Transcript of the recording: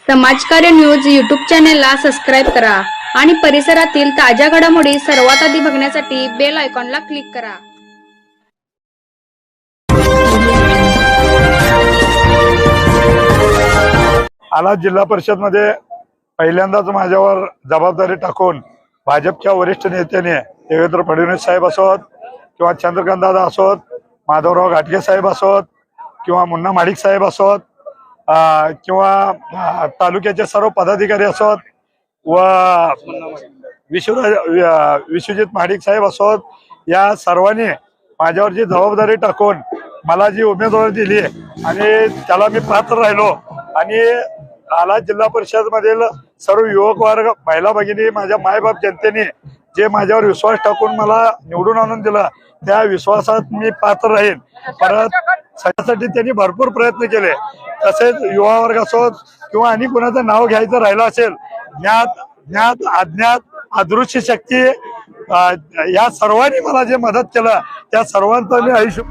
समाजकार्य news YouTube चॅनेलला subscribe करा आणि परिसरातील ताज्या घडामोडी सर्वात आधी बघण्यासाठी बेल आयकॉनला क्लिक करा। आलाच जिल्हा परिषद मध्ये पहिल्यांदाच माझ्यावर जबाबदारी टाकून भाजपच्या वरिष्ठ नेत्याने देवेंद्र फडणवीस साहेब असोत किंवा चंद्रकांत दादा असोत, माधवराव घाटगे साहेब असोत किंवा मुन्ना माडिक साहेब असोत किंवा तालुक्याचे सर्व पदाधिकारी असोत व विश्वजित महाडिक साहेब असोत, या सर्वांनी माझ्यावर जी जबाबदारी टाकून मला जी उमेदवारी दिली आणि त्याला मी पात्र राहिलो आणि आला जिल्हा परिषद मधील सर्व युवक वर्ग, महिला भगिनी, माझ्या मायबाप जनतेने जे माझ्यावर विश्वास टाकून मला निवडून आणून दिला त्या विश्वासात मी पात्र राहीन। परत सगळ्यासाठी त्यांनी भरपूर प्रयत्न केले। तसेच युवा वर्ग असोत किंवा आणि कुणाचं नाव घ्यायचं राहिलं असेल, ज्ञात अज्ञात अदृश्य शक्ती या सर्वांनी मला जे मदत केलं त्या सर्वांचं मी आयुष्य